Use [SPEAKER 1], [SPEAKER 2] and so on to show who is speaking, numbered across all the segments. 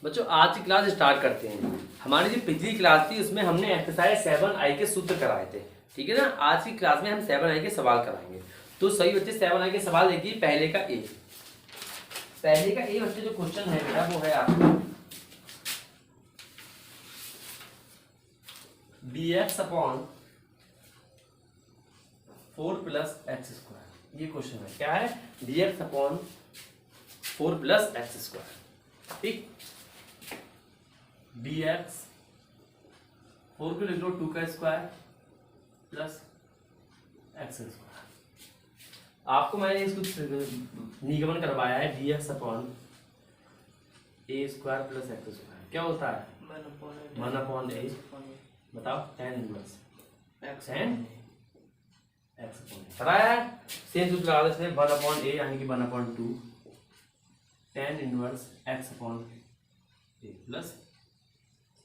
[SPEAKER 1] बच्चों आज की क्लास स्टार्ट करते हैं। हमारी जो पिछली क्लास थी उसमें हमने एक्सरसाइज 7i के सूत्र कराए थे, ठीक है ना। आज की क्लास में हम 7i के सवाल कराएंगे। तो सही बच्चे 7i के सवाल देखिए। पहले का ए बच्चे जो क्वेश्चन है बेटा वो है आपको dx upon 4 plus x square. ये क्वेश्चन है, क्या है? dx upon 4 plus x square. ठीक, dx 4 को लिख लो 2 का स्क्वायर प्लस एक्स स्क्वायर। आपको मैंने इसको निगमन करवाया है dx अपॉन ए स्क्वायर प्लस एक्स स्क्वायर क्या होता है? 1 अपॉन ए। बताओ tan इनवर्स एक्स अपॉन कराया है। सेम सूत्र लगा देते हैं 1 अपॉन ए यानी कि 1 upon 2 tan inverse x upon a plus.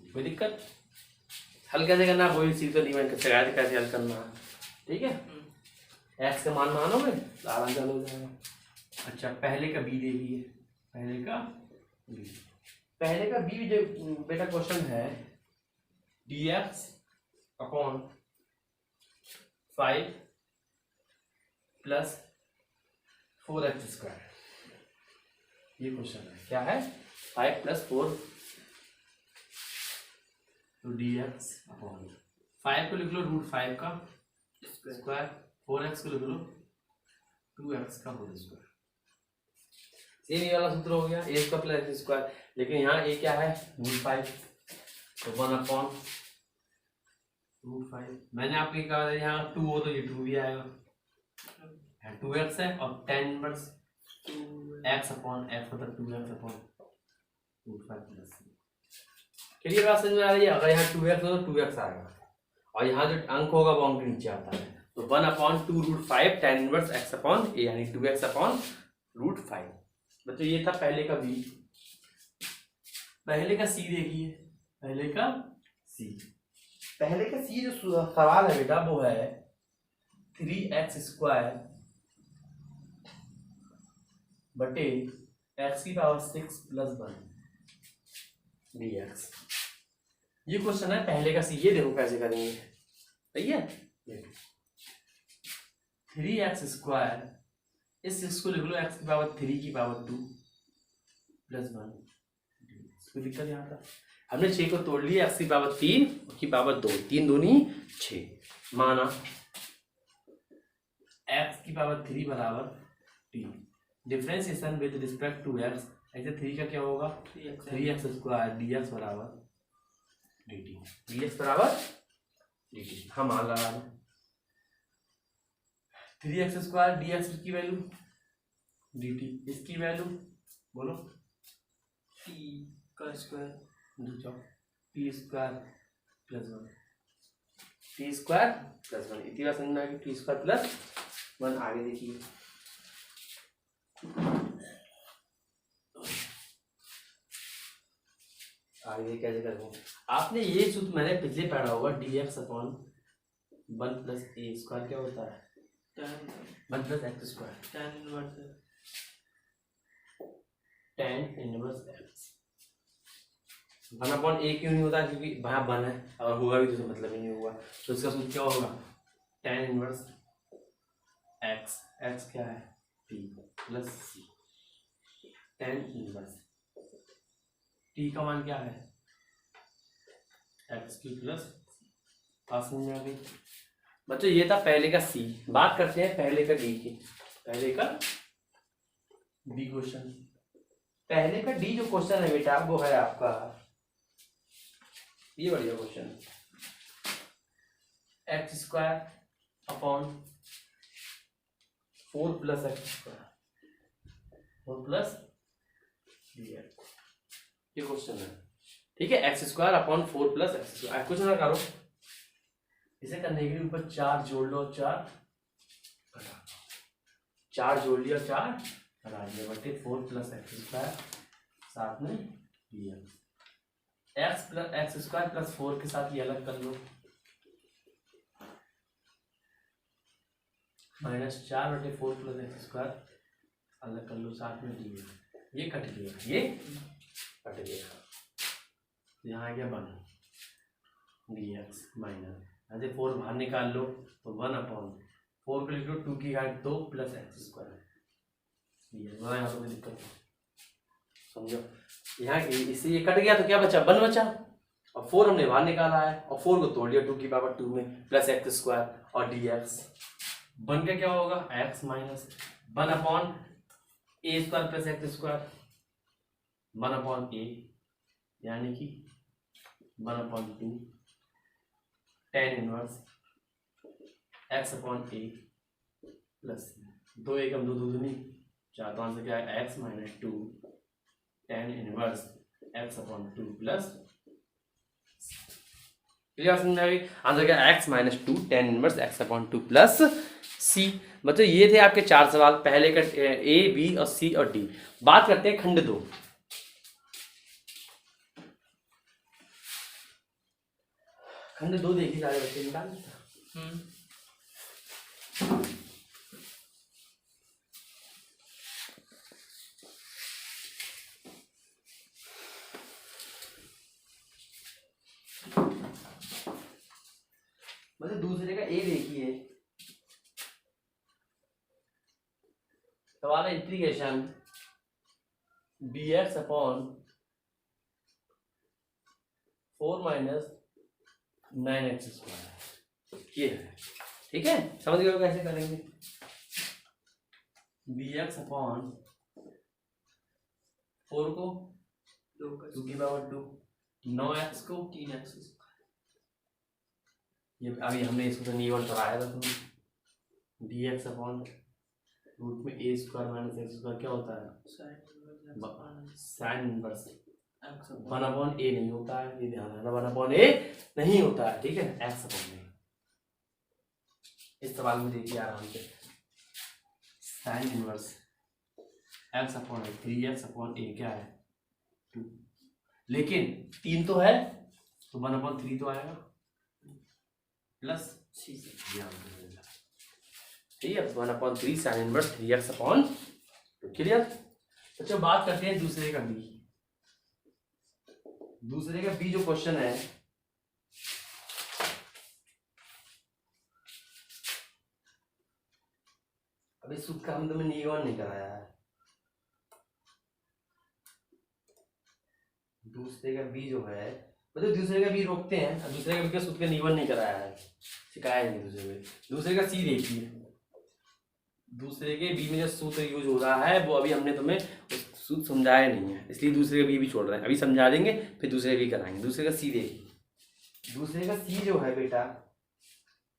[SPEAKER 1] कोई दिक्कत? हल कैसे करना है वही सीख तो नहीं, मैंने शिकायत कैसे हल करना है, ठीक है। एक्स का मान मानोगे तो आराम से हो जाएगा। अच्छा पहले का बी देखिए, पहले का बी जो बेटा क्वेश्चन है dx upon 5 plus 4x square. ये क्वेश्चन है, क्या है? 5 प्लस 4 तो dx अपॉन 5 को लिख लो √5 का स्क्वायर, 4x को लिख लो 2x का होल स्क्वायर। सेम ये वाला सूत्र हो गया a square plus x square. लेकिन यहाँ a क्या है? √5 तो 1 अपॉन √5। मैंने आपको कहा यहाँ 2 हो तो ये 2 भी आएगा, 2x है और tan inverse x upon x मतलब 2x अपॉन √5 प्लस। क्लियर बात समझ में आ रही है? अगर यहाँ 2x हो तो 2x आएगा और यहाँ जो अंक होगा वो अंक नीचे आता है। तो 1 upon 2 √5 tan inverse x upon a यानी 2x अपॉन √5। बच्चों ये था पहले का बी। पहले का सी देखिए, पहले का सी जो सवाल है बेटा वो है 3x स्क्वायर बटे x की पावर 6 प्लस 1 dx। ये क्वेश्चन है पहले का सी। ये देखो कैसे करेंगे, सही है। 3x स्क्वायर, इस 6 को लिख लो x की पावर 3 की पावर 2 प्लस 1। कोई दिक्कत यहाँ पर? हमने 6 को तोड़ लिया, x की पावर 3 की पावर 2, 3 दूनी 6 माना x की पावर 3 बराबर t। Differentiation with respect to x, ऐसे 3 का क्या होगा? 3x स्क्वायर dx बराबर dt। dx बराबर dt हम मान लगा रहे 3x स्क्वायर dx की वैल्यू dt, इसकी वैल्यू बोलो t का square T square plus 1, T square plus 1। इतनी बात समझना है कि टी स्क्वायर प्लस 1। आगे देखिए आगे कैसे करूँ। आपने ये सूत्र मैंने पिछले पढ़ा होगा dx upon 1 plus a square क्या होता है? 1 plus x square tan inverse x. 1 upon a क्यों नहीं होता? क्योंकि वहाँ 1 है, अगर होगा भी तो मतलब ही नहीं होगा। तो इसका सूत्र क्या होगा? tan इनवर्स एक्स, एक्स क्या है? t प्लस सी। tan इनवर्स t का मान क्या है? एक्स की प्लस। पास में आ गई बच्चों। ये था पहले का सी। बात करते हैं पहले का डी की। पहले का डी क्वेश्चन, पहले का डी जो क्वेश्चन है बेटा वो है आपका ये बढ़िया question, x square upon 4 plus x square 4 plus dx। ये क्वेश्चन है, ठीक है। X square upon 4 plus x square. कुछ ना करो, इसे करने के लिए ऊपर 4 जोड़ लो, 4 जोड़ लिया, 4 हटा दिया बटे 4 प्लस एक्स स्क्वायर साथ में dx। X plus x square plus 4 के साथ ये अलग कर लो, -4 बटे 4 प्लस एक्स स्क्वायर अलग कर लो साथ में dx। ये कट गया, ये कट गया। तो यहाँ आ गया 1 dx माइनस, ऐसे 4 बाहर निकाल लो तो 1/4 को लिख लो 2 की घात 2 प्लस एक्स स्क्वायर। यहाँ पर कोई दिक्कत नहीं, समझो। यहाँ इससे ये कट गया तो क्या बचा, 1 बचा, और 4 हमने बाहर निकाला है और 4 को तोड़ लिया 2 की पावर 2 में प्लस एक्स स्क्वायर और dx बन के क्या होगा x minus 1/a square plus x square 1/a, यानी कि 1/2 tan इनवर्स x/a प्लस 2 एकम 2 दूनी 4, तो आंसर क्या है x minus 2 tan inverse x/2 plus, clear समझ में आ गई। आंसर क्या x minus 2 tan inverse x/2 plus c. बच्चों ये थे आपके 4 सवाल, पहले का ए बी और सी और डी। बात करते हैं खंड 2। खंड 2 देखिए सारे बच्चे निकाल। मतलब दूसरे का ए देखिए, सवाल है integration dx upon 4 minus 9x square, ये है, ठीक है। समझ गए कैसे करेंगे, dx अपॉन 4 को 2 की पावर 2, 9x को 3x, ये अभी हमने इसको तो नीवन कराया था तुमने, dx अपॉन रूट में a square minus x square क्या होता है साइन इनवर्स 1/a नहीं होता है, ये ध्यान रखना 1/a नहीं होता है, ठीक है, x अपॉन a। इस सवाल में देखिए आराम से, sine inverse x upon a 3x upon a क्या है 2, लेकिन 3 तो है तो 1/3 तो आएगा प्लस सी, ठीक है, 1/3 sine inverse 3x upon, clear. अच्छा बात करते हैं दूसरे का बी। दूसरे का बी जो क्वेश्चन है, अभी सूत्र का हम तुम्हें निगमन नहीं कराया है। दूसरे का बी जो है, मतलब दूसरे का बी रोकते हैं, दूसरे का बी का सूत्र का निगमन नहीं कराया है, सिखाया नहीं दूसरे का सी देखिए। दूसरे के बी में जो सूत्र यूज हो रहा है वो अभी हमने तुम्हें सूत्र समझाया नहीं है, इसलिए दूसरे का बी भी छोड़ रहे हैं, अभी समझा देंगे फिर दूसरे का बी कराएंगे। दूसरे का सी देखिए, दूसरे का सी जो है बेटा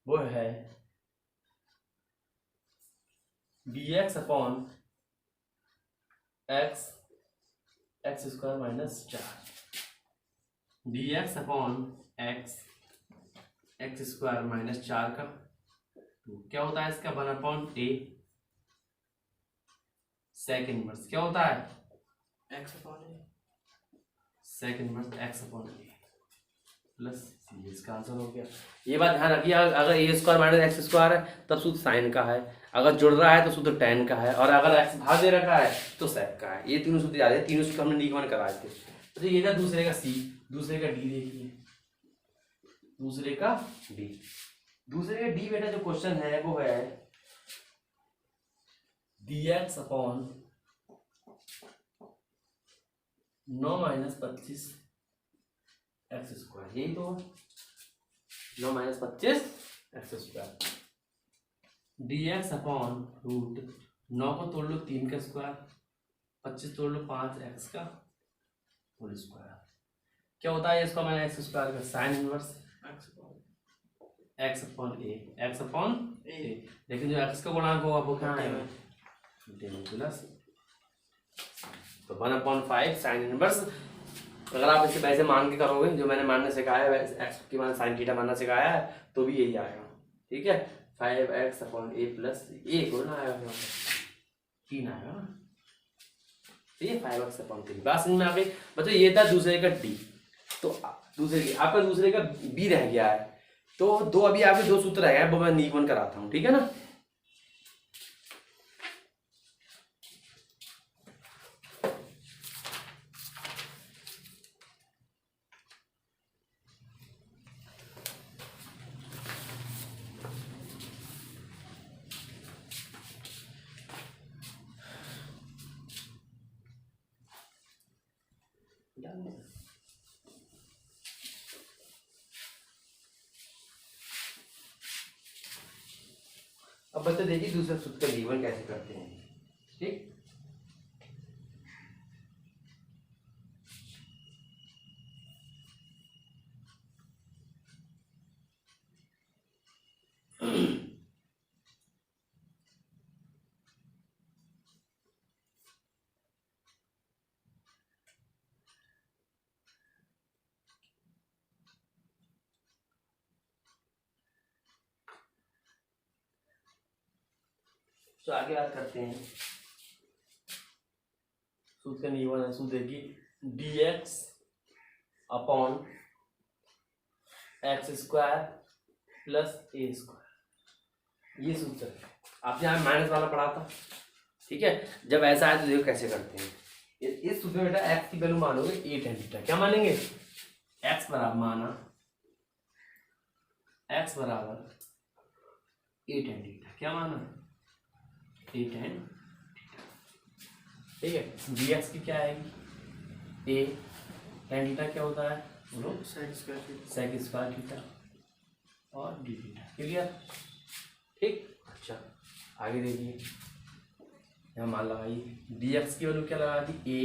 [SPEAKER 1] वो है dx upon x square minus 4, dx upon x square minus 4 का क्या होता है इसका 1/a सेक इनवर्स क्या होता है x upon a, sec inverse x upon a plus इसका आंसर हो गया। ये बात ध्यान रखिए, अगर a square minus x square है तब सूत्र साइन का है, अगर जुड़ रहा है तो सूत्र tan का है, और अगर x भाग दे रखा है तो सेक का है। ये तीनों सूत्र याद है, तीनों सूत्र हमने निगमन कराए थे। तो ये था दूसरे का सी। दूसरे का डी देखिए, दूसरे का डी, दूसरे का डी बेटा जो क्वेश्चन है वो है dx upon 9 minus 25 x square, यही तो 9 minus 25 x square, dx upon root 9 को तोड़ लो 3 का स्क्वायर, 25 तोड़ लो 5 एक्स का होल स्क्वायर, क्या होता है इसका मैंने एक्स स्क्वायर का sine inverse x upon a, लेकिन जो एक्स का गुणांक होगा वो क्या आएगा प्लस, तो 1/5 साइन इनवर्स। अगर आप इसे वैसे मान के करोगे जो मैंने मानने सिखाया है, एक्स की मान साइन थीटा मानना सिखाया है, तो भी यही आएगा, ठीक है। 5x अपॉन ए प्लस ए को ना आएगा 3 आएगा ना, ठीक है, 5x अपॉन 3। बात समझ में आ गई बच्चों। ये था दूसरे का डी। तो दूसरे की आपका दूसरे का बी रह गया है, तो दो अभी आपके दो सूत्र रह गए वो मैं निगमन कराता हूँ, ठीक है ना। अब बच्चे देखिए दूसरे सूत्र का नियमन कैसे करते हैं। ठीक, तो आगे बात करते हैं। सूत्र का नियमन है, सूत्र देखिए dx upon x square plus a square, ये सूत्र है। आपने यहाँ माइनस वाला पढ़ा था, ठीक है। जब ऐसा है तो देखो कैसे करते हैं। इस सूत्र में बेटा एक्स की वैल्यू मानोगे ए tan थीटा। क्या मानेंगे? एक्स बराबर माना एक्स बराबर ए tan थीटा। क्या माना? ए tan थीटा, ठीक है। dx की क्या आएगी? ए tan थीटा क्या होता है बोलो? सेक स्क्वायर थीटा और डी थीटा। क्लियर? ठीक। अच्छा आगे देखिए, यहाँ मान लगाइए dx की वैल्यू क्या लगा दी? A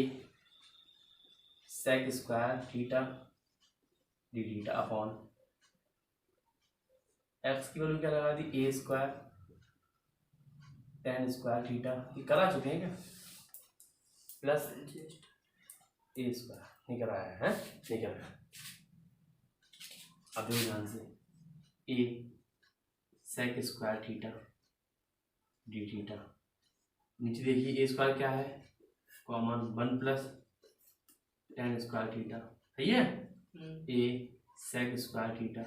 [SPEAKER 1] sec square theta d theta upon x की वैल्यू क्या लगा दी? A square tan square theta. ये करा चुके हैं क्या? प्लस ए स्क्वायर नहीं कराया है? नहीं कराया। अब देखो ध्यान से, a sec square theta d theta, नीचे देखिए ए स्क्वायर क्या है? Common 1 plus tan square theta है ये। A sec square theta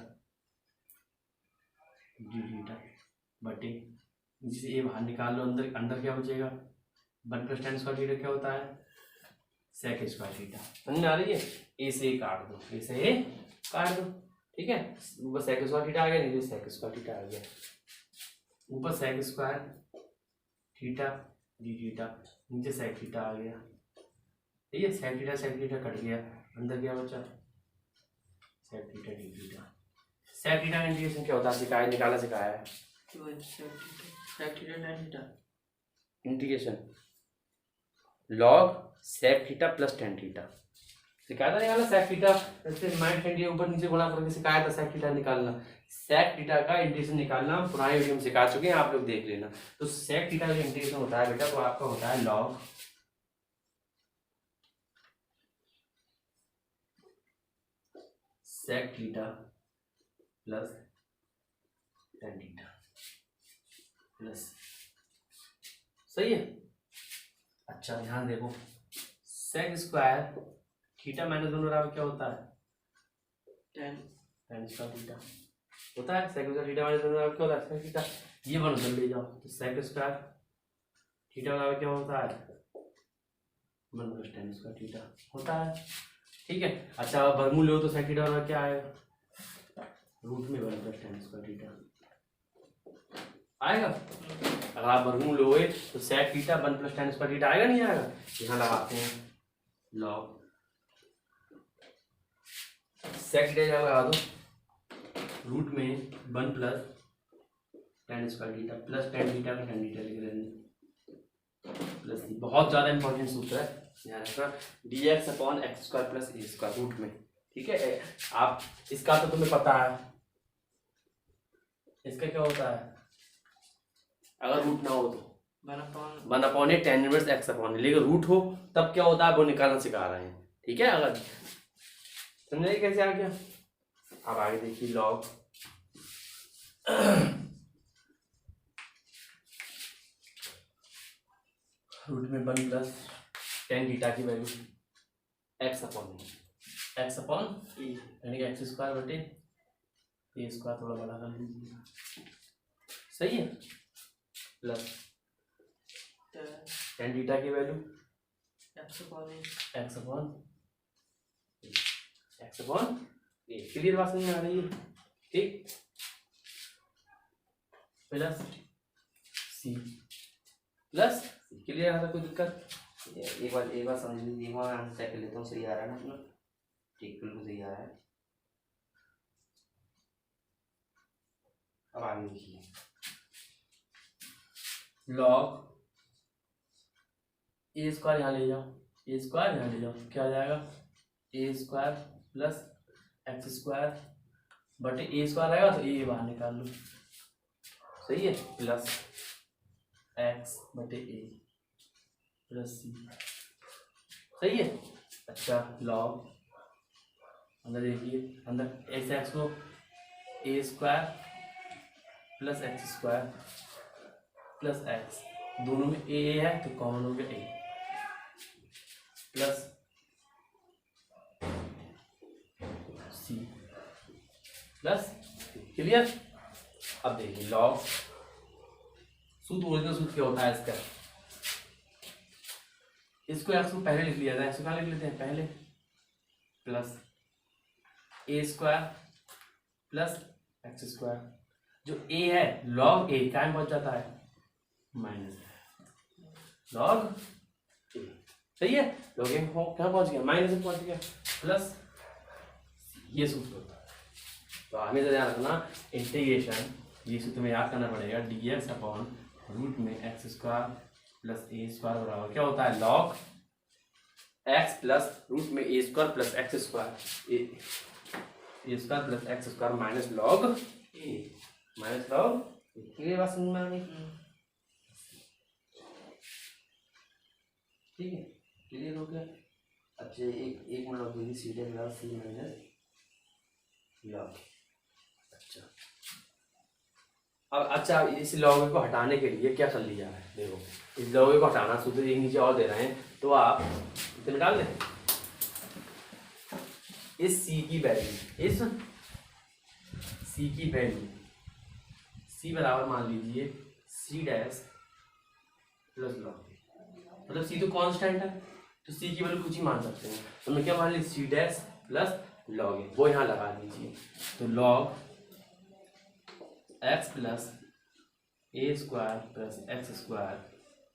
[SPEAKER 1] d theta बटे नीचे से ए बाहर निकाल लो, अंदर अंदर क्या बचेगा? 1 प्लस tan स्क्वायर थीटा क्या होता है? Sec square theta. समझ में आ रही है? ए से ए काट दो, ए से ए काट दो, ठीक है। ऊपर सेक स्क्वायर थीटा आ गया, नीचे सेक स्क्वायर थीटा आ गया। ऊपर sec square theta d theta, नीचे सेक थीटा आ गया, ठीक है। सेक थीटा कट गया, अंदर क्या बचा? Sec theta d theta. Sec theta का इंटीग्रेशन क्या होता है? सिखाया, निकाला सिखाया है। Integration log sec theta plus tan theta सिखाया था निकालना। सेक थीटा ऐसे माइनस tan ऊपर नीचे गुणा करके सिखाया था सेक थीटा निकालना। सेक थीटा का इंटीग्रेशन निकालना पुराने वीडियो में सिखा चुके हैं, आप लोग देख लेना। तो सेक थीटा का इंटीग्रेशन होता है बेटा, वो आपका होता है log sec theta plus tan theta plus, सही है। अच्छा ध्यान देखो, सेक स्क्वायर थीटा माइनस 1 बराबर क्या होता है? tan स्क्वायर थीटा होता है। सेक स्क्वायर थीटा माइनस 1 बराबर क्या होता है? Sec theta. ये वन उधर ले जाओ तो सेक स्क्वायर थीटा बराबर क्या होता है? 1 प्लस tan स्क्वायर थीटा होता है, ठीक है। अच्छा वर्गमूल लो तो सेक थीटा बराबर क्या आएगा? रूट में 1 प्लस tan स्क्वायर थीटा आएगा। अगर आप वर्गमूल लोगे तो sec theta 1 plus tan square theta आएगा, नहीं आएगा? यहाँ लगाते हैं लॉग सेक थीटा जब लगा दो, रूट में 1 plus tan square theta plus tan theta का tan थीटा लिख लेंगे प्लस। बहुत ज्यादा इंपॉर्टेंट सूत्र है, ध्यान रखना। dx upon x square plus a square root में, ठीक है। आप इसका तो तुम्हें पता है, इसका क्या होता है? अगर रूट ना हो तो 1 upon A tan inverse x upon a, लेकिन रूट हो तब क्या होता है वो निकालना सिखा रहे हैं, ठीक है। अगर समझे कैसे आ गया। अब आगे देखिए लॉग रूट में 1 प्लस tan थीटा की वैल्यू एक्स अपॉन ए यानी कि एक्स स्क्वायर बटे ए स्क्वायर, थोड़ा बड़ा कर लीजिए, सही है। प्लस tan थीटा की वैल्यू एक्स अपॉन ए। क्लियर बात नहीं आ रही है? ठीक। प्लस सी क्लियर है? कोई दिक्कत?
[SPEAKER 2] एक बार समझ लीजिए, एक बार आंसर चेक कर लेता हूँ, सही आ रहा है ना अपना? ठीक, बिल्कुल सही आ रहा है। अब आगे देखिए,
[SPEAKER 1] लॉग ए स्क्वायर यहाँ ले जाओ, ए स्क्वायर यहाँ ले जाओ, क्या हो जाएगा? ए स्क्वायर प्लस एक्स स्क्वायर बटे ए स्क्वायर आएगा तो ए बाहर निकाल लो, सही है, प्लस एक्स बटे ए प्लस सी, सही है। अच्छा लॉग अंदर देखिए, अंदर एक्स एक्स को a square plus x square plus x, दोनों में ए है तो कॉमन हो गया a plus c plus, clear. अब देखिए लॉग सूत्र, ओरिजिनल सूत्र क्या होता है इसका? इसको एक्स को पहले लिख लिया था, एक्स कहाँ लिख लेते हैं पहले, plus a square plus x square, जो ए है लॉग ए क्या में पहुंच जाता है? माइनस लॉग ए, सही है। लॉग ए कहाँ पहुंच गया? माइनस में पहुंच गया, प्लस ये सूत्र होता है। तो हमें ध्यान रखना, इंटीग्रेशन ये सूत्र में याद करना पड़ेगा, डी एक्स अपॉन रूट में x square plus a square बराबर क्या होता है? लॉग एक्स प्लस रूट में a square plus x square, a square plus x square minus log a minus log, clear बात समझ में आ गई? ठीक है, क्लियर हो गया। अच्छा एक मिनट और दीजिए, सीधे लॉग सी माइनस लॉग। अच्छा अब अच्छा, इस लॉग को हटाने के लिए क्या कर लिया है? देखो इस लॉग को हटाना, सूत्र एक नीचे और दे रहे हैं तो आप इसे निकाल लें। इस सी की वैल्यू, इस सी की वैल्यू, सी बराबर मान लीजिए सी डैश प्लस लॉग, मतलब सी तो कांस्टेंट है तो सी की वैल्यू कुछ ही मान सकते हैं, तो मैं क्या मान ली? C dash plus log a, वो यहाँ लगा दीजिए। तो log x plus a square plus x square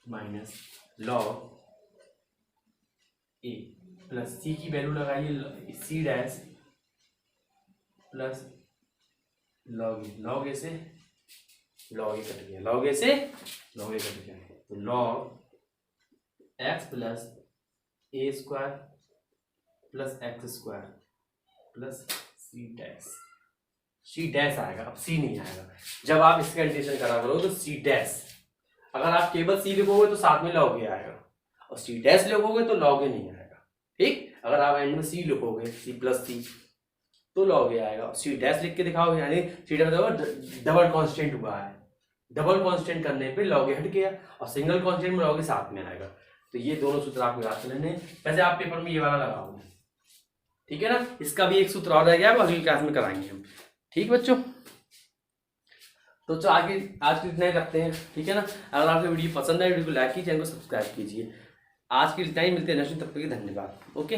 [SPEAKER 1] minus log a plus c की वैल्यू लगाइए c dash plus log a, log a से लॉग ए कट गया, लॉग ए से लॉग ए कट गया, तो log x plus a square plus x square plus c dash, c dash आएगा, अब सी नहीं आएगा। जब आप इसका इंटीग्रेशन करा करो तो सी डैश, अगर आप केवल सी लिखोगे तो साथ में लॉग ए आएगा, और सी डैश लिखोगे तो लॉग ए नहीं आएगा, ठीक। अगर आप एंड में सी लिखोगे सी प्लस सी तो लॉग ए आएगा, सी डैश लिख के दिखाओगे यानी सी डैश डबल कांस्टेंट हुआ है, डबल कांस्टेंट करने पे लॉग ए हट गया, और सिंगल कांस्टेंट में लॉग ए साथ में आएगा। तो ये दोनों सूत्र आपको याद कर लेने, वैसे आप पेपर में ये वाला लगाओगे, ठीक है ना। इसका भी एक सूत्र और रह गया, अगली क्लास में कराएंगे हम, ठीक बच्चों। तो आज के इतना ही रखते हैं, ठीक है ना। अगर आपको वीडियो पसंद है वीडियो को लाइक कीजिए, चैनल को सब्सक्राइब कीजिए। आज के इतना ही, मिलते हैं नेक्स्ट, तब तक के धन्यवाद, ओके।